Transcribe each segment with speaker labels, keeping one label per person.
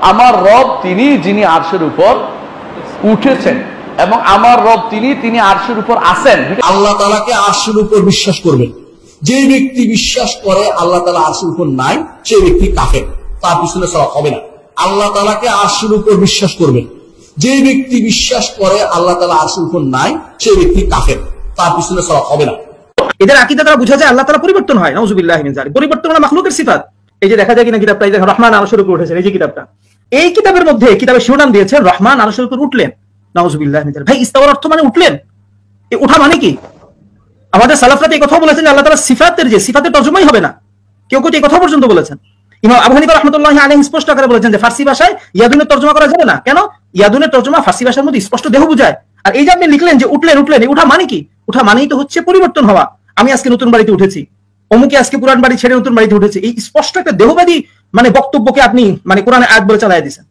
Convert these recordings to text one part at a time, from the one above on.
Speaker 1: আমার রব তিনি যিনি আরশের উপর উঠেছেন এবং আমার রব তিনি আরশের উপর আছেন।
Speaker 2: আল্লাহ তাআলাকে আরশের উপর বিশ্বাস করবেন। যে ব্যক্তি বিশ্বাস করে আল্লাহ তাআলা আরশের উপর নাই, সেই ব্যক্তি কাফের, তার পিছনে সালাত হবে না। আল্লাহ তাআলাকে আরশের উপর বিশ্বাস করবেন। যে ব্যক্তি বিশ্বাস করে আল্লাহ তাআলা আরশের উপর নাই, সেই ব্যক্তি কাফের, তার পিছনে সালাত হবে না।
Speaker 3: এদের আকীদা দ্বারা বোঝা যায় আল্লাহ তাআলা পরিবর্তন হয়, নাউযুবিল্লাহি মিন যালিক। পরিবর্তন হলো মাখলুকের সিফাত। এই যে দেখা যায় কিনা কিতাবটা, এই যে রহমান আরশের উপর উঠেছেন, এই যে কিতাবটা, এই কিতাবের মধ্যে কিতাবের শিরোনাম দিয়েছেন রহমান আরশের উপর উঠলেন, নাউযুবিল্লাহি মিন যালিক। ভাই, ইস্তাওয়ার অর্থ মানে উঠলেন, এই ওঠা মানে কি? আমাদের সালাফরা এই কথা বলেছেন যে আল্লাহ তাআলা সিফাতের যে সিফাতের তরজমাই হবে না। কেউ কেউ এই কথা পর্যন্ত বলেছেন। ইমাম আবু হানিফা রাহমাতুল্লাহি আলাইহি স্পষ্ট করে বলেছেন যে ফার্সি ভাষায় ইয়াদুনের তরজমা করা যাবে না। কেন? ইয়াদুনের তরজমা ফার্সি ভাষার মধ্যে স্পষ্ট দেহ বোঝায়। আর এই যে আপনি লিখলেন যে উঠলেন, এই ওঠা মানে কি? ওঠা মানেই তো হচ্ছে পরিবর্তন হওয়া। আমি আজকে নতুন বাড়িতে উঠেছি, অমুকে আজকে পুরান বাড়ি ছেড়ে নতুন বাড়িতে উঠেছে। এই স্পষ্ট একটা দেহবাদী মানে বক্তব্যকে আপনি মানে কোরআনে আয়াত বলে চালায় দিয়েছেন।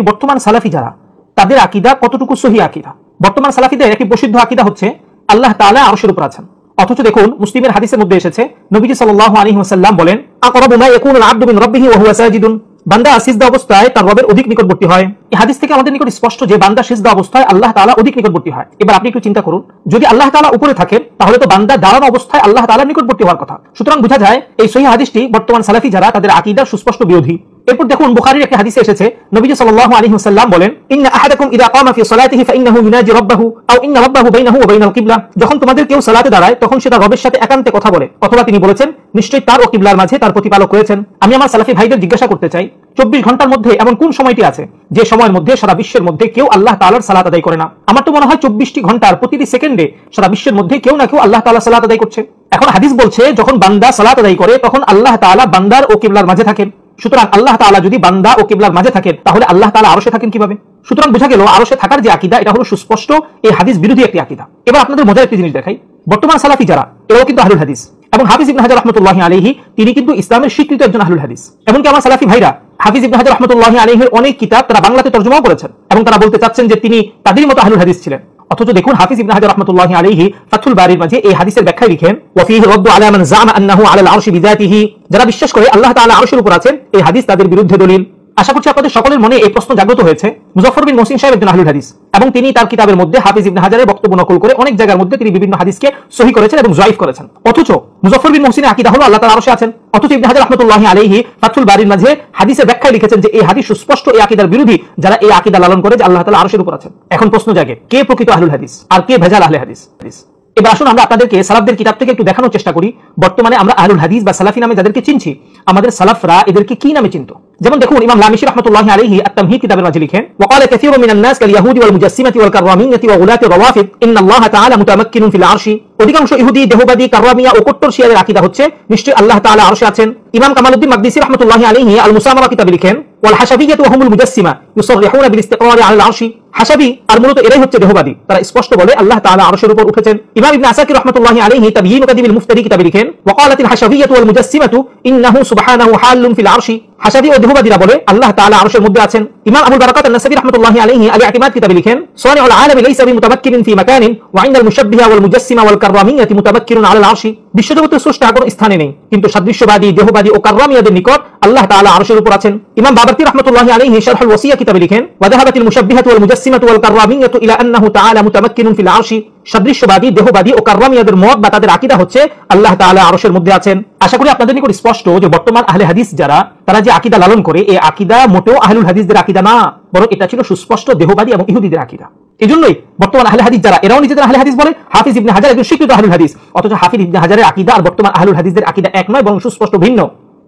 Speaker 3: বর্তমান সালাফি যারা, তাদের আকীদা কতটুকু সহিহ আকীদা? বর্তমান সালাফিদের একটি প্রসিদ্ধ আকীদা হচ্ছে আল্লাহ তাআলা আরশের উপর আছেন। অথচ দেখুন মুসলিমের হাদিসের মধ্যে এসেছে নবীজি সাল্লাল্লাহু আলাইহি ওয়াসাল্লাম বলেন, আকরাবু মা ইয়াকুনুল আবদু মিন রাব্বিহি ওয়া হুয়া সাজিদুন, বান্দা সিজদা অবস্থায় তার রবের অধিক নিকটবর্তী হয়। এই হাদিস থেকে আমাদের নিকট স্পষ্ট যে বান্দা সিজদা অবস্থায় আল্লাহ তাআলা অধিক নিকটবর্তী হয়। এবার আপনি একটু চিন্তা করুন, যদি আল্লাহ তাআলা উপরে থাকেন তাহলে তো বান্দা দাঁড়ানো অবস্থায় আল্লাহ তাআলার নিকটবর্তী হওয়ার কথা। সুতরাং বোঝা যায় এই সহিহ হাদিসটি বর্তমান সালাফি যারা, তাদের আকীদার সুস্পষ্ট বিরোধী। এরপর দেখুন বুখারীর একটি হাদিসে এসেছে নবীজি সাল্লাল্লাহু আলাইহি ওয়াসাল্লাম বলেন, ইন্না আহাদাকুম ইযা কামা ফি সালাতিহি ফাইন্নাহু ইউনাজি রাব্বাহু আও ইন্না রাব্বাহু বাইনাহু ওয়া বাইনাল কিবলা, যখন তোমাদের কেউ সালাতে দাঁড়ায় তখন সে তার রবের সাথে একান্তে কথা বলে, অথবা তিনি বলেছেন নিশ্চয়ই তার ও কিবলার মাঝে তার প্রতিপালক রয়েছেন। আমি আমার সালাফি ভাইদের জিজ্ঞাসা করতে চাই, 24 ঘন্টার মধ্যে এমন কোন সময়টি আছে যে সময়ের মধ্যে সারা বিশ্বের মধ্যে কেউ আল্লাহ তাআলার সালাত আদায় করে না? আমার তো মনে হয় 24টি ঘন্টার প্রতিটি সেকেন্ডে সারা বিশ্বের মধ্যে কেউ না কেউ আল্লাহ তাআলার সালাত আদায় করছে। এখন হাদিস বলছে যখন বান্দা সালাত আদায় করে তখন আল্লাহ তাআলা বান্দার ও কিবলার মাঝে থাকেন। সুতরাং আল্লাহ তাআলা যদি বান্দা ও কিবলার মাঝে থাকেন তাহলে আল্লাহ তাআলা আরশে থাকেন কিভাবে? সুতরাং বোঝা গেল আরশে থাকার যে আকীদা, এটা হলো সুস্পষ্ট এই হাদিস বিরোধী একটি আকীদা। এবার আপনাদের মজার একটি জিনিস দেখাই, বর্তমান সালাফি যারা, এরাও কিন্তু আহলুল হাদিস, এবং হাফিজ ইবনে হাজার রাহমাতুল্লাহি আলাইহি তিনি কিন্তু ইসলামের স্বীকৃত একজন আহলুল হাদিস। এমনকি আমার সালাফি ভাইরা হাফিজ ইবনে হাজার রাহমাতুল্লাহি আলাইহির অনেক কিতাব তারা বাংলাতে তরজমাও করেছেন এবং তারা বলতে চাচ্ছেন যে তিনি তাদের মতো আহলুল হাদিস ছিলেন। অথচ দেখুন হাফিজ ইবনে হাজার রাহমাতুল্লাহি আলাইহি ফাথুল বারির মাঝে এই হাদিসের ব্যাখ্যায় লিখেন, ওয়া ফীহি রাদ্দু আলা মান জাআমা আন্নাহু আলাল আরশি বিযাতিহি, যারা বিশ্বাস করে আল্লাহ তাআলা আরশের উপর আছেন, এই হাদিস তাদের বিরুদ্ধে দলিল। আশা করছি আপনাদের সকলের মনে এই প্রশ্ন জাগ্রত হয়েছে। মুজাফফর বিন মুহসিন সাহেব একজন আহলুল হাদিস এবং তিনি তার কিতাবের মধ্যে হাফিজ ইবনে হাজারের বক্তব্য নকল করে অনেক জায়গার মধ্যে তিনি বিভিন্ন হাদিসকে সহিহ করেছেন এবং যায়িফ করেছেন। অথচ মুজাফফর বিন মুহসিনের আকীদা হলো আল্লাহ তাআলা আরশে আছেন। অথচ ইবনে হাজার রাহমাতুল্লাহি আলাইহি ফাথুল বারির মাঝে হাদিসের ব্যাখ্যায় লিখেছেন যে এই হাদিস সুস্পষ্ট এই আকীদার বিরোধী, যারা এই আকীদা লালন করে যে আল্লাহ তাআলা আরশের উপর আছেন। এখন প্রশ্ন জাগে, কে প্রকৃত আহলুল হাদিস আর কে ভেজাল আহলে হাদিস? এবার আসুন আমরা আপনাদেরকে সালাফদের কিতাব থেকে একটু দেখানোর চেষ্টা করি বর্তমানে আমরা আহলুল হাদিস বা সালাফি নামে যাদেরকে চিনছি, আমাদের সালাফরা এদেরকে কি নামে চিনতো। যেমন দেখুন ইমাম লামিশি রাহমাতুল্লাহি আলাইহি আত-তামহিদ কিতাবের মাঝে লিখেন, ওয়াকালা কাসীরুম মিনান নাস কাল ইয়াহুদি ওয়াল মুজাসসিমাতি ওয়াল কাররামিyyati ওয়া গুলাতি রাওয়াফিদ ইন্নাল্লাহা তাআলা মুতামাক্কিনুন ফিল আরশি। অধিকাংশ ইহুদি, দেহবাদী, কাররামিয়া ও কট্টর শিয়াদের আকীদা হচ্ছে নিশ্চয়ই আল্লাহ তাআলা আরশে আছেন। ইমাম কামালউদ্দিন মাকদিসি রাহমাতুল্লাহি আলাইহি আল মুসামারা কিতাবে লিখেন, ওয়াল হাশাবিyyatu ওয়া হুমুল মুজাসসিমা ইউসাররিহুনা বিল ইস্তিকরারি আলাল আরশি। হাশাবি আর মূলত এরাই হচ্ছে দেহবাদী, তারা স্পষ্ট বলে আল্লাহ তাআলা আরশের উপর উঠেছেন। ইমাম ইবনে আসাকির রাহমাতুল্লাহি আলাইহি তাবয়ীন কাদিমিল মুফতারি কিতাবে লিখেন, ওয়াকালাতিল হাশাবিyyatu ওয়াল মুজাসসিমাতু ইন্নাহু সুবহানাহু হালুন ফিল আরশি। হাশাবি ও দেহবাদীরা বলে আল্লাহ তাআলা আরশের মধ্যে আছেন। ইমাম আবুল বারাকাত আন-নাসাবী রাহমাতুল্লাহি আলাইহি আল-ই'তিমাদ কিতাবে লিখেন, সানিউল আলামি লাইসা বিমুতামাক্কিনিন ফি মাকানিন ওয়া ইনদাল মুশাব্বিহা ওয়াল মুজাসসিমা ওয়াল কাররামিyyati মুতামাক্কিনুন আলাল আরশি। বিশ্বজগতের স্রষ্টা কোনো স্থানে নেই, কিন্তু সাদৃশ্যবাদী, দেহবাদী ও কাররামিয়াদের নিকট আল্লাহ তাআলা আরশের উপর আছেন। ইমাম বাবারতি রাহমাতুল্লাহি আলাইহি শারহুল ওয়াসিয়া কিতাবে লিখেন, ওয়া যাহাবাতিল মুশাব্বিহাতু ওয়াল মুজাসসিমাতু ওয়াল কাররামিyyatu ইলা আন্নাহু তাআলা মুতামাক্কিনুন ফিল আরশি। সাদৃশ্যবাদী, দেহবাদী ও কাররামিয়াদের মত বা তাদের আকীদা হচ্ছে আল্লাহ তাআলা আরশের মধ্যে আছেন। আশা করি আপনাদের নিকট স্পষ্ট যে বর্তমান আহলে হাদিস যারা, তারা যে আকীদা লালন করে এই আকীদা মোটেও আহলুল হাদিসদের আকীদা না, বরং এটা ছিল সুস্পষ্ট দেহবাদী এবং ইহুদিদের আকীদা। এজন্যই বর্তমান আহলে হাদিস যারা, এরাও নিজেদের আহলে হাদিস বলে। হাফিজ ইবনে হাজার একজন স্বীকৃত আহলুল হাদিস, অথচ হাফিজ ইবনে হাজারের আকীদা আর বর্তমান আহলুল হাদিসদের আকীদা এক নয়, বরং সুস্পষ্ট ভিন্ন।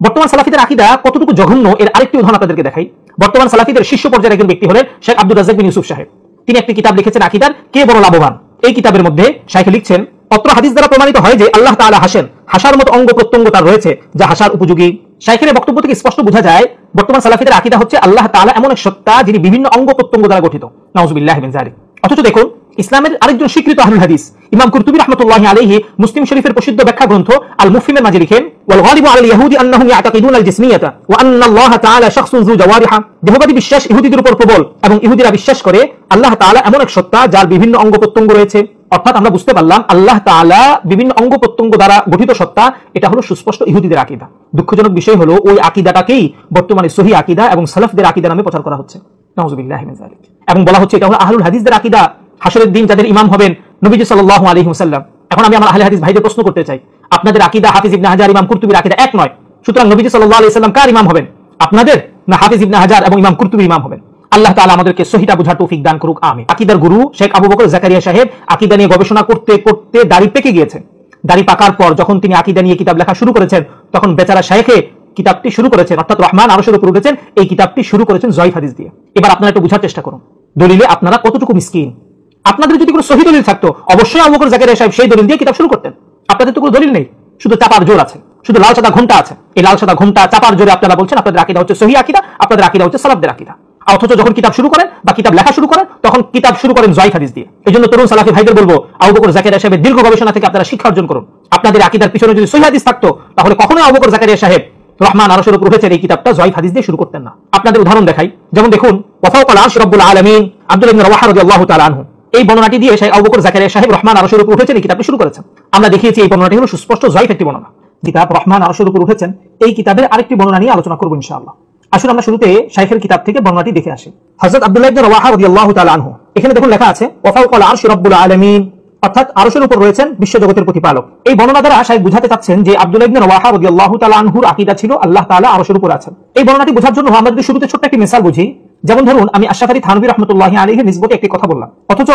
Speaker 3: বর্তমান সালাফিদের আকীদা কতটুকু জঘন্য এর আরেকটি উদাহরণ আপনাদেরকে দেখাই। বর্তমান সালাফিদের শীর্ষ পর্যায়ের একজন ব্যক্তি হলেন শেখ আব্দুর রাজ্জাক বিন ইউসুফ সাহেব। তিনি একটি কিতাব লিখেছেন আকীদার কে বড় লাভবান। এই কিতাবের মধ্যে শাইখ লিখছেন, অত্র হাদিস দ্বারা প্রমাণিত হয় যে আল্লাহ তাআলা হাসেন, হাসার মতো অঙ্গ প্রত্যঙ্গ তার রয়েছে যা হাসার উপযোগী। শাইখের বক্তব্য থেকে স্পষ্ট বোঝা যায় বর্তমান সালাফিদের আকীদা হচ্ছে আল্লাহ তাআলা এমন এক সত্তা যিনি বিভিন্ন অঙ্গ প্রত্যঙ্গ দ্বারা গঠিত, নাউযুবিল্লাহি মিন যালিক। অথচ দেখুন ইসলামের আরেকজন স্বীকৃত আহলুল হাদিস ইমাম কুরতুবী রাহমাতুল্লাহি আলাইহি মুসলিম শরীফের প্রসিদ্ধ ব্যাখ্যা গ্রন্থ আল মুফহিমের মাঝে লিখেন, ওয়াল গালিবু আলাল ইয়াহুদি আন্নাহুম ইয়াতাকিদুনা আল জিসমিয়াতা ওয়া আন্না আল্লাহ তাআলা শাখসুন যু জাওয়ারিহা। দেহবাদী বিশ্বাস ইহুদিদের উপর প্রবল এবং ইহুদিরা বিশ্বাস করে আল্লাহ তাআলা এমন এক সত্তা যার বিভিন্ন অঙ্গ প্রত্যঙ্গ রয়েছে। অর্থাৎ আমরা বুঝতে পারলাম আল্লাহ তাআলা বিভিন্ন অঙ্গ প্রত্যঙ্গ দ্বারা গঠিত সত্তা, এটা হলো সুস্পষ্ট ইহুদিদের আকীদা। দুঃখজনক বিষয় হলো ওই আকীদাটাকেই বর্তমানে সহিহ আকীদা এবং সালাফদের আকীদা নামে প্রচার করা হচ্ছে, নাউযুবিল্লাহি মিন যালিক। এবং বলা হচ্ছে এটা হলো আহলুল হাদিসদের আকীদা, হাসরের দিন যাদের ইমাম হবেন নবীজি সাল্লাল্লাহু আলাইহি ওয়াসাল্লাম। এখন আমি আমার আহলে হাদিস ভাইদের প্রশ্ন করতে চাই, আপনাদের আকীদা হাফিজ ইবনে হাজার ইমাম কুরতুবীর আকীদা এক নয়, সুতরাং নবীজি সাল্লাল্লাহু আলাইহি ওয়াসাল্লাম কার ইমাম হবেন, আপনাদের না হাফিজ ইবনে হাজার এবং ইমাম কুরতুবীর ইমাম হবেন? আল্লাহ তাআলা আমাদেরকে সহিহটা বুঝার তৌফিক দান করুক, আমিন। আকীদার গুরু শেখ আবু বকর জাকারিয়া সাহেব আকীদা নিয়ে গবেষণা করতে করতে দাড়ি পেকে গিয়েছেন। দাড়ি পাকার পর যখন তিনি আকীদা নিয়ে কিতাব লেখা শুরু করেছেন, তখন বেচারা শাইখে কিতাবটি শুরু করেছেন, অর্থাৎ রহমান আরশের উপর উঠেছেন, এই কিতাবটি শুরু করেছেন জয়ীফ হাদিস দিয়ে। এবার আপনারা একটু বুঝার চেষ্টা করুন, দলিলে আপনারা কতটুকু মিসকিন। আপনাদের যদি কোনো সহিহ দলিল থাকতো অবশ্যই আবু বকর জাকারিয়া সাহেব সেই দলিল দিয়ে কিতাব শুরু করতেন। আপনাদের তো কোনো দলিল নেই, শুধু চাপার জোর আছে, শুধু লাল সাদা ঘোমটা আছে। এই লাল সাদা ঘোমটা চাপার জোরে আপনারা বলছেন আপনাদের আকীদা হচ্ছে সহিহ আকীদা, আপনাদের আকীদা হচ্ছে সালাফদের আকীদা। অথচ যখন কিতাব শুরু করেন বা কিতাব লেখা শুরু করেন, তখন কিতাব শুরু করেন জয়ীফ হাদিস দিয়ে। এজন্য তরুণ সালাফি ভাইদের বলবো, আবু বকর জাকারিয়া সাহেবের দীর্ঘ গবেষণা থেকে আপনারা শিক্ষা অর্জন করুন। আপনাদের আকীদার পিছনে যদি সহিহ হাদিস থাকতো, তাহলে কখনোই আবু বকর জাকারিয়া সাহেব রহমান আরশের উপর উঠেছেন এই কিতাবটা জয়ীফ হাদিস দিয়ে শুরু করতেন না। আপনাদের উদাহরণ দেখাই, যেমন দেখুন ওয়াফাওকাল আরশ রাব্বুল আলামিন আব্দুল্লাহ ইবনে রাওয়াহা রাদিয়াল্লাহু তাআলা আনহু, এই বর্ণনাটি দিয়ে শেখ আবু বকর জাকারিয়া সাহেব রহমান আরশের উপর উঠেছেন এই কিতাবটি শুরু করেছেন। আমরা দেখিয়েছি এই বর্ণনাটি হলো সুস্পষ্ট জয়ীফ একটি বর্ণনা। কিতাব রহমান আরশের উপর উঠেছেন এই কিতাবের আরেকটি বর্ণনা নিয়ে আলোচনা করব ইনশাআল্লাহ। আসুন আমরা শুরুতে শাইখের কিতাব থেকে বর্ণনাটি দেখে আসি। হযরত আব্দুল্লাহ ইবনে রাওয়াহা রাদিয়াল্লাহু তাআলা আনহু, এখানে দেখুন লেখা আছে ওয়াফাওকাল আরশ রাব্বুল আলামিন, অর্থাৎ আরশের উপর রয়েছেন বিশ্বজগতের প্রতিপালক। এই বর্ণনা দ্বারা শাইখ বুঝাতে চাচ্ছেন যে আব্দুল্লাহ ইবনে রাওয়াহা রাদিয়াল্লাহু তাআলা আনহুর আকীদা ছিল আল্লাহ তাআলা আরশের উপর আছেন। এই বর্ণনাটি বোঝার জন্য আমরা যদি শুরুতে ছোট্ট একটি মিসাল বুঝি, যেমন ধরুন আমি আশরাফ আলী থানভী রাহমাতুল্লাহি আলাইহির নিসবতে একটি কথা বললাম, অথচ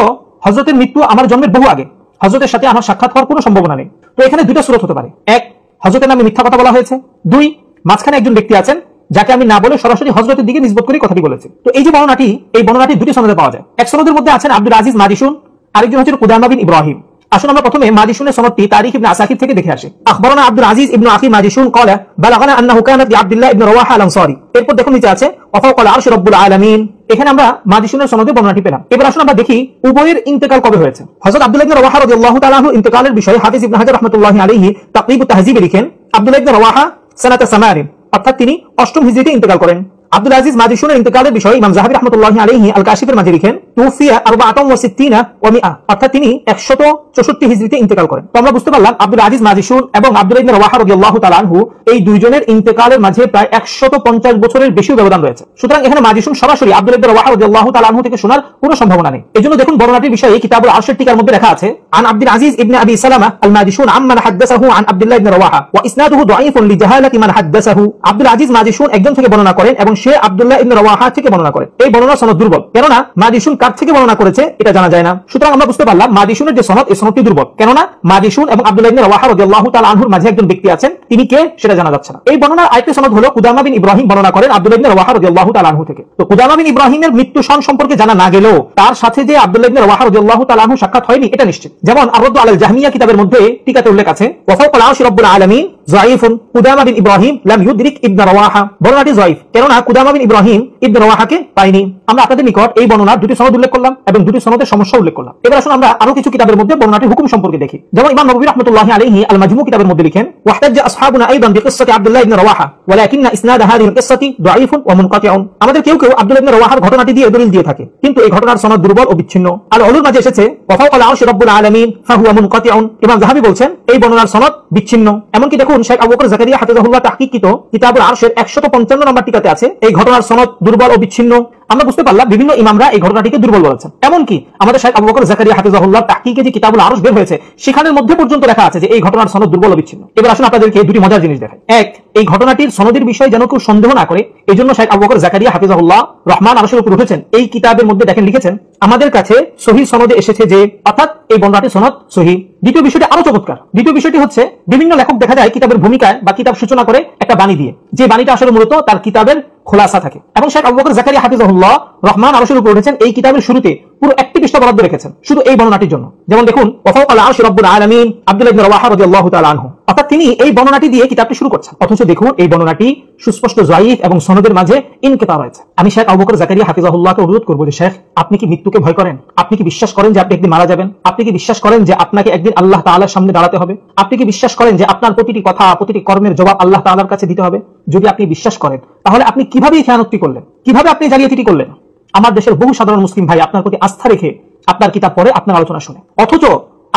Speaker 3: হযরতের মৃত্যু আমার জন্মের বহু আগে, হযরতের সাথে আমার সাক্ষাৎ হওয়ার কোনো সম্ভাবনা নেই। তো এখানে দুটো সূরত হতে পারে, এক, হযরতের নামে মিথ্যা কথা বলা হয়েছে, দুই, মাঝখানে একজন ব্যক্তি আছেন যাকে আমি না বলে সরাসরি হযরতের দিকে নিসবত করে কথাটি বলেছি। তো এই যে বর্ণনাটি, এই বর্ণনাটি দুটি সনদে পাওয়া যায়। এক সনদের মধ্যে আছেন আব্দুল আজিজ মাদিশুন, আরেকজন হচ্ছেন কুদামা বিন ইব্রাহিম। আসুন আমরা প্রথমে মাদিশুনের সনদটি তারিখ ইবনে আসাকির থেকে দেখে আসি। আখবরনা আব্দুল আজিজ ইবনে আখি মাদিশুন ক্বালা বালাগানা আন্নাহু কানাত লিআব্দুল্লাহ ইবনে রাওয়াহা আল আনসারী। এরপর দেখুন নিচে আছে ওয়াফাওকাল আরশ রাব্বুল আলামিন। এখানে আমরা মাদিশুনের সনদে বর্ণনাটি পেলাম। এবার আসুন আমরা দেখি উভয়ের ইন্তেকাল কবে হয়েছে। হযরত আব্দুল্লাহ ইবনে রাওয়াহা রাদিয়াল্লাহু তাআলা আনহু ইন্তেকালের বিষয়ে হাফিজ ইবনে হাজার রাহমাতুল্লাহি আলাইহি তাকরিবুত তাহযীবে লিখেন, আব্দুল্লাহ ইবনে রাওয়াহা সানাতা সামারিন, অর্থাৎ তিনি 8ম হিজরিতে ইন্তেকাল করেন। আব্দুল আজিজ মাদিশুনের ইন্তেকালের বিষয়ে ইমাম যাহাবী রাহমাতুল্লাহি আলাইহি আল কাশিফের মাঝে লিখেন তুফিয়া 64 ওয়া 100, অর্থাৎ তিনি 164 হিজরিতে ইন্তেকাল করেন। তো আমরা বুঝতে পারলাম আব্দুল আজিজ মাদিশুন এবং আব্দুল্লাহ ইবনে রাওয়াহা রাদিয়াল্লাহু তাআলা আনহু এই দুইজনের ইন্তেকালের মাঝে প্রায় 150 বছরের বেশি ব্যবধান রয়েছে। সুতরাং এখানে মাদিশুন সরাসরি আব্দুল্লাহ ইবনে রাওয়াহা রাদিয়াল্লাহু তাআলা আনহু থেকে শোনার কোনো সম্ভাবনা নেই। এজন্য দেখুন বর্ণনাটির বিষয়ে কিতাবুল আরশের টিকার মধ্যে লেখা আছে, আন আব্দুল আজিজ ইবনে আবি সালামা আল মাদিশুন আম্মান হাদাসাহু আন আব্দুল্লাহ ইবনে রাওয়াহা ওয়া ইসনাদুহু দাঈফুন লিজাহালাতি মান হাদাসাহু। আব্দুল আজিজ মাদিশুন একজন থেকে বর্ণনা করেন এবং সে আব্দুল্লাহ ইবনে রাওয়াহা থেকে বর্ণনা করেন। এই বর্ণনা সনদ দুর্বল, কেননা মাদিশুন কার থেকে বর্ণনা করেছে এটা জানা যায় না। সুতরাং আমরা বুঝতে পারলাম মাদিশুনের যে সনদ, এই সনদটি দুর্বল, কেননা মাদিশুন এবং আব্দুল্লাহ ইবনে রাওয়াহা রাদিয়াল্লাহু তাআলা আনহুর মাঝে একজন ব্যক্তি আছেন, তিনি কে সেটা জানা যাচ্ছে না। এই বর্ণনার আরেকটি সনদ হলো কুদামা বিন ইব্রাহিম বর্ণনা করেন আব্দুল্লাহ ইবনে রাওয়াহা রাদিয়াল্লাহু তাআলা আনহু থেকে। তো কুদামা বিন ইব্রাহিমের মৃত্যু সন সম্পর্কে জানা না গেলেও তার সাথে যে আব্দুল্লাহ ইবনে রাওয়াহা রাদিয়াল্লাহু তাআলা আনহু সাক্ষাৎ হয়নি এটা নিশ্চিত। যেমন আর-রাদ্দু আলাল জাহমিয়া কিতাবের মধ্যে টিকাতে উল্লেখ আছে ওয়াফাওকাল আরশ রাব্বুল আলামিন যায়ীফুন কুদামা বিন ইব্রাহিম লাম ইউদরিক ইবনে রাওয়াহা। বর্ণনাটি যায়ীফ, কেননা কুদামা বিন ইব্রাহিম ইবনে রাওয়াহাকে পায়নি। আমরা আপনাদের নিকট এই বর্ণনার দুটি সনদ উল্লেখ করলাম এবং দুটি সনদের সমস্যা উল্লেখ করলাম। এবার আসুন আমরা আরো কিছু কিতাবের মধ্যে বর্ণনাটির হুকুম সম্পর্কে দেখি। যেমন ইমাম নববী রাহমাতুল্লাহি আলাইহি আল মাজমু কিতাবের মধ্যে লিখেন ওয়াহতাজ্জা আসহাবুনা আইদান বিকিসসাতি আব্দুল্লাহ ইবনে রাওয়াহা ওয়ালাকিন্না ইসনাদ হাযিহি আল-কিসসাতি দাঈফুন ওয়া মুনকাতিউন। আমাদের কেউ কেউ আব্দুল্লাহ ইবনে রাওয়াহার ঘটনাটি দিয়ে দলিল দিয়ে থাকে, কিন্তু এই ঘটনার সনদ দুর্বল ও বিচ্ছিন্ন। আল উলুর মাঝে এসেছে ওয়াফাওকাল আরশ রাব্বুল আলামিন ফাহুয়া মুনকাতিউন। ইমাম যাহাবী বলছেন এই বর্ণনার সনদ বিচ্ছিন্ন। এমনকি দেখুন শেখ আবু বকর জাকারিয়া হাফিজাহুল্লাহ তাহকিকিত কিতাবুল আরশের 155 নম্বর টিকাতে আছে এই ঘটনার সনদ দুর্বল ও বিচ্ছিন্ন। আমরা বুঝতে পারলাম বিভিন্ন ইমামরা এই ঘটনাটিকে দুর্বল বলেছেন। এমনকি আমাদের শেখ আবু বকর জাকারিয়া হাফিজাহুল্লাহ তাহকিকে যে কিতাবুল আরশ বের হয়েছে সেখানের মধ্যে পর্যন্ত লেখা আছে যে এই ঘটনার সনদ দুর্বল ও বিচ্ছিন্ন। এবার আসুন আপনাদেরকে দুটি মজার জিনিস দেখাই। এক, এই ঘটনাটির সনদের বিষয়ে যেন কেউ সন্দেহ না করে, এজন্য শেখ আবু বকর জাকারিয়া হাফিজাহুল্লাহ রহমান আরশের উপর উঠেছেন এই কিতাবের মধ্যে দেখেন লিখেছেন আমাদের কাছে সহিহ সনদে এসেছে যে, অর্থাৎ এই বর্ণনাটির সনদ সহিহ। দ্বিতীয় বিষয়টি আরো চমৎকার। দ্বিতীয় বিষয়টি হচ্ছে বিভিন্ন লেখক দেখা যায় কিতাবের ভূমিকায় বা কিতাব সূচনা করে একটা বাণী দিয়ে, যে বাণীটা আসলে মূলত তার কিতাবের খোলাসা থাকে। এবং শেখ আবু বকর জাকারিয়া হাফিজাহুল্লাহ রহমান আরশের উপর উঠেছেন এই কিতাবের শুরুতে পুরো 1 পৃষ্ঠা বরাদ্দ রেখেছেন শুধু এই বর্ণনাটির জন্য। যেমন দেখুন, ওয়াফাওকাল আরশি রাব্বুল আলামিন আব্দুল্লাহ ইবনে রাওয়াহা রাদিয়াল্লাহু তাআলা আনহু, অর্থাৎ তিনি এই বর্ণনাটি দিয়ে কিতাবটি শুরু করছেন। অথচ দেখুন এই বর্ণনাটি সুস্পষ্ট যায়িফ এবং সনদের মাঝে ইনকিতা রয়েছে। আমি শেখ আবু বকর জাকারিয়া হাফিজাহুল্লাহকে অনুরোধ করব যে শেখ, আপনি কি মৃত্যুকে ভয় করেন? আপনি কি বিশ্বাস করেন যে আপনি একদিন মারা যাবেন? আপনি কি বিশ্বাস করেন যে আপনাকে একদিন আল্লাহ তাআলার সামনে দাঁড়াতে হবে? আপনি কি বিশ্বাস করেন যে আপনার প্রতিটি কথা, প্রতিটি কর্মের জবাব আল্লাহ তাআলার কাছে দিতে হবে? যদি আপনি বিশ্বাস করেন, তাহলে আপনি কিভাবে এই খেয়ানতটি করলেন? কিভাবে আপনি জালিয়াতিটি করলেন? আমার দেশের বহু সাধারণ মুসলিম ভাই আপনার প্রতি আস্থা রেখে আপনার কিতাব পড়ে, আপনার আলোচনা শুনে, অথচ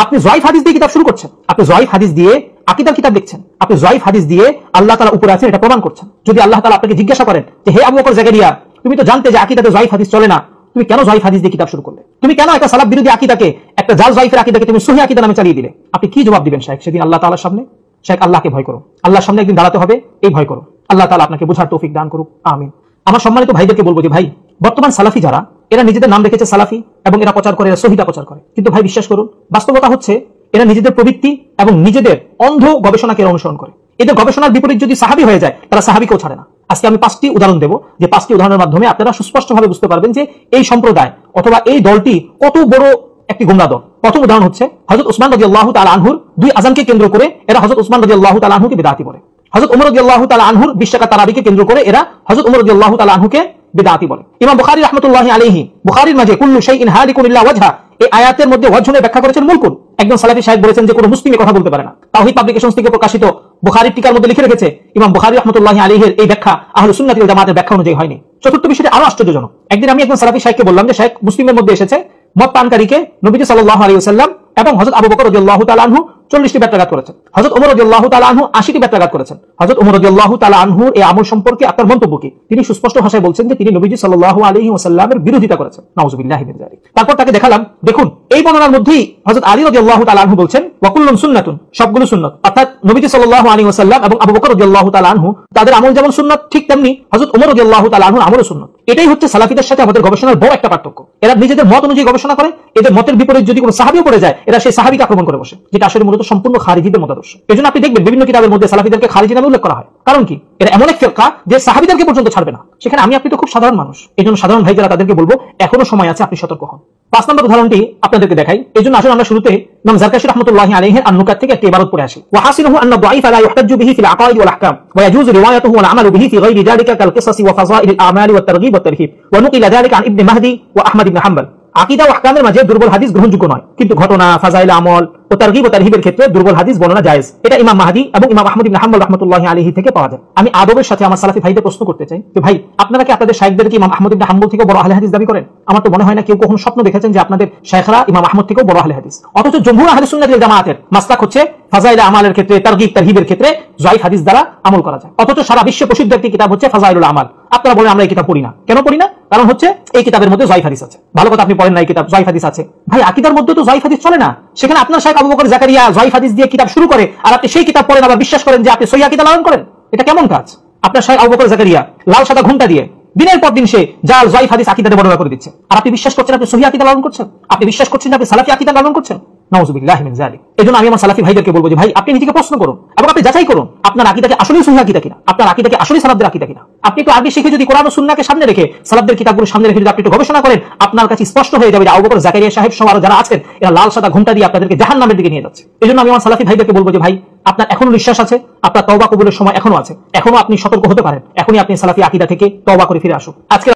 Speaker 3: আপনি যায়িফ হাদিস দিয়ে কিতাব শুরু করছেন। আপনি যায়িফ হাদিস দিয়ে আকীদার কিতাব লিখছেন। আপনি যায়িফ হাদিস দিয়ে আল্লাহ তাআলা উপরে আছেন এটা প্রমাণ করছেন। যদি আল্লাহ তাআলা আপনাকে জিজ্ঞাসা করেন যে হে আবু বকর জাকারিয়া, তুমি তো জানতে যে আকীদাতে যায়িফ হাদিস চলে না, তুমি কেন যায়িফ হাদিস দিয়ে কিতাব শুরু করলে? তুমি কেন একটা সালাফ বিরোধী আকীদাকে, একটা জাল যায়িফের আকীদাকে তুমি সহিহ আকীদা নামে চালিয়ে দিলে? আপনি কি জবাব দিবেন শেখ সেদিন আল্লাহ তাআলার সামনে? শেখ, আল্লাহকে ভয় করো, আল্লাহর সামনে একদিন দাঁড়াতে হবে, এই ভয় করো। আল্লাহ তাআলা আপনাকে বোঝার তৌফিক দান করুক, আমিন। আমার সম্মানিত ভাইদেরকে বলবো যে ভাই, বর্তমান সালাফি যারা, এরা নিজেদের নাম রেখেছে সালাফি এবং এরা প্রচার করে, এরা সহিদা প্রচার করে, কিন্তু ভাই বিশ্বাস করুন, বাস্তবতা হচ্ছে এরা নিজেদের প্রবৃত্তি এবং নিজেদের অন্ধ গবেষণাকে অনুসরণ করে। এদের গবেষণার বিপরীত যদি সাহাবী হয়ে যায়, তারা সাহাবীকেও ছাড়ে না। আজকে আমি 5টি উদাহরণ দেব, যে 5টি উদাহরণের মাধ্যমে আপনারা সুস্পষ্টভাবে বুঝতে পারবেন যে এই সম্প্রদায় অথবা এই দলটি কত বড় একটি গোমরাহ দল। প্রথম উদাহরণ হচ্ছে হযরত উসমান রাদিয়াল্লাহু তাআলা আনহুর 2 আযানকে কেন্দ্র করে এরা হযরত উসমান রাদিয়াল্লাহু তাআলা আনহুকে বিদআতি বলে। হযরত ওমর রাদিয়াল্লাহু তাআলা আনহুর 20 টাকা তারাবিকে কেন্দ্র করে এরা হযরত ওমর রাদিয়াল্লাহু তাআলা আনহুকে বিদআতি বলে। ইমাম বুখারী রাহমাতুল্লাহি আলাইহি বুখারীর মাঝে কুল্লু শাইইন হালিকুন ইল্লা ওয়াজহা, এই আয়াতের মধ্যে ওয়াজহনে ব্যাখ্যা করেছেন মুলকুন। একজন সালাফি সাহেব বলেছেন যে কোনো মুসলিম কথা বলতে পারে না। তাওহীদ পাবলিকেশনস থেকে প্রকাশিত বুখারীর টিকার মধ্যে লিখে রেখেছে ইমাম বুখারী রাহমাতুল্লাহি আলাইহির এই ব্যাখ্যা আহলুস সুন্নাত ওয়াল জামাতের ব্যাখ্যা অনুযায়ী হয়নি। চতুর্থ বিষয়টি আরো আশ্চর্যজনক। একদিন আমি একজন সালাফি সাহেবকে বললাম যে শেখ, মুসলিমের মধ্যে এসেছে মদ পানকারীকে নবীজি সাল্লাল্লাহু আলাইহি ওয়াসাল্লাম এবং হযরত আবু বকর রাদিয়াল্লাহু তাআলা আনহু 40টি ব্যত্রাঘাত করেছেন, হযরত ওমর রাদিয়াল্লাহু তাআলা আনহু 80টি ব্যত্রাঘাত করেছেন। হযরত ওমর রাদিয়াল্লাহু তাআলা আনহুর এই আমল সম্পর্কে আপনার মন্তব্য কি? তিনি সুস্পষ্ট ভাষায় বলছেন যে তিনি নবীজি সাল্লাল্লাহু আলাইহি ওয়াসাল্লামের বিরোধিতা করেছেন। নাউযুবিল্লাহি মিন যালিক। তারপর তাকে দেখালাম, দেখুন এই বর্ণনার মধ্যেই হযরত আলী রাদিয়াল্লাহু তাআলা আনহু বলছেন ওয়া কুল্লুন সুন্নাতুন, সবগুলো সুন্নাত। অর্থাৎ নবীজি সাল্লাল্লাহু আলাইহি ওয়াসাল্লাম এবং আবু বকর রাদিয়াল্লাহু তাআলা আনহু তাদের আমল যেমন সুন্নাত, ঠিক তেমনি হযরত ওমর রাদিয়াল্লাহু তাআলা আনহুর আমলও সুন্নাত। এটাই হচ্ছে সালাফিদের সাথে আমাদের গবেষণার বড় একটা পার্থক্য। এরা নিজেদের মত অনুযায়ী গবেষণা করে, এদের মতের বিপরীত যদি কোনো সাহাবীও পড়ে যায়, এরা সেই সাহাবীকে আক্রমণ করে বসে, যেটা আসলে মূলত সম্পূর্ণ খারিজিদের মতাদর্শ। এজন্য আপনি দেখবেন বিভিন্ন কিতাবের মধ্যে সালাফিদেরকে খারিজি নামে উল্লেখ করা হয়। কারণ কি? এরা এমন এক ফিরকা যে সাহাবীদেরকে পর্যন্ত ছাড়বে না। সেখানে আমি আপনি তো খুব সাধারণ মানুষ। এজন্য সাধারণ ভাই যারা, তাদেরকে বলবো এখনো সময় আছে, আপনি সতর্ক হন। 5 নম্বর উদাহরণটি আপনাদেরকে দেখাই। এজন্য আসলে আমরা শুরুতে ইমাম জারকাশী রাহমাতুল্লাহি আলাইহির আন-নুকাত থেকে একটি ইবারত পড়ে আসি। ওয়া হাসিনুহু আন্না দাঈফা লা ইহতাজ্জু বিহি ফিল আকাইদ ওয়াল আহকাম ওয়া ইয়াজুজু রিওয়ায়াতুহু ওয়াল আমালু বিহি ফি গায়রি যালিকা কাল কিসাসি ওয়া ফাযাইলিল আ'মালি ওয়াত তারগীব ওয়াত তারহিব ওয়া নুকিলা যালিকা আন ইবনে মাহদি ওয়া আহমদ ইবনে হাম্বল। আকীদা ও আহকামের মাঝে দুর্বল হাদিস গ্রহণযোগ্য নয়, কিন্তু ঘটনা, ফাযাইল আমল ও তারগীব ও তারহিবের ক্ষেত্রে দুর্বল হাদিস বর্ণনা জায়েজ। এটা ইমাম মাহদি এবং ইমাম আহমদ ইবনে হাম্বল রাহমাতুল্লাহি আলাইহি থেকে পাওয়া যায়। আমি আদবের সাথে আমার সালাফি ভাইদের প্রশ্ন করতে চাই যে ভাই, আপনারা কি আপনাদের শাইখদেরকে ইমাম আহমদ ইবনে হাম্বল থেকে বড় আহলে হাদিস দাবি করেন? আমার তো মনে হয় না কেউ কখনো স্বপ্ন দেখেছেন যে আপনাদের শাইখরা ইমাম আহমদ থেকেও বড় আহলে হাদিস। অথচ জমহুর আহলে সুন্নাত ওয়াল জামাতের মাসলাক হচ্ছে ফাযাইল আমালের ক্ষেত্রে, তারগীব তারহিবের ক্ষেত্রে যায়িফ হাদিস দ্বারা আমল করা যায়। অথচ সারা বিশ্ব প্রসিদ্ধ একটি কিতাব হচ্ছে ফাযাইলুল আমাল। আপনারা বলেন আমরা এই কিতাব পড়ি না। কেন পড়ি না? কারণ হচ্ছে এই কিতাবের মধ্যে যায়িফ হাদিস আছে। ভালো কথা, আপনি পড়েন না এই কিতাব, যায়িফ হাদিস আছে। ভাই, আকীদার মধ্যে তো যায়িফ হাদিস চলে না। সেখানে আপনার শাইখ আবু বকর জাকারিয়া যায়িফ হাদিস দিয়ে কিতাব শুরু করে, আর আপনি সেই কিতাব পড়েন আবার বিশ্বাস করেন যে আপনি সহিহ আকীদা লালন করেন। এটা কেমন কাজ? আপনার শাইখ আবু বকর জাকারিয়া লাল সাদা ঘুমটা দিয়ে দিনের পর দিন সে জাল যায়িফ হাদিস আকীদাতে বর্ণনা করে দিচ্ছে, আর আপনি বিশ্বাস করছেন আপনি সহিহ আকীদা লালন করছেন, আপনি বিশ্বাস করছেন আপনি সালাফি আকীদা লালন করছেন। নাউযুবিল্লাহি মিন যালিক। এজন্য আমি আমার সালাফি ভাইদেরকে বলবো যে ভাই, আপনি নিজেকে প্রশ্ন করুন এবং আপনি যাচাই করুন আপনার আকীদাকে আসলেই সহিহ আকীদা কিনা, আপনার আকীদাকে আসলেই সালাফদের আকীদা কিনা। আপনি একটু আগে শিখে যদি কোরআন ও সুন্নাহকে সামনে রেখে, সালাফদের কিতাবগুলো সামনে রেখে যদি আপনি একটু গবেষণা করেন, আপনার কাছে স্পষ্ট হয়ে যাবে যে আবু বকর জাকারিয়া সাহেব সহ আরো যারা আছেন এরা লাল সাদা ঘুমটা দিয়ে আপনাদেরকে জাহান্নামের দিকে নিয়ে যাচ্ছে। এজন্য আমি আমার সালাফি ভাইদেরকে বলবো যে ভাই, আপনার এখনো নিঃশ্বাস আছে, আপনার তওবা কবুলের সময় এখনো আছে, এখনো আপনি সতর্ক হতে পারেন। এখনই আপনি সালাফি আকীদা থেকে তওবা করে ফিরে আসুন। আজকে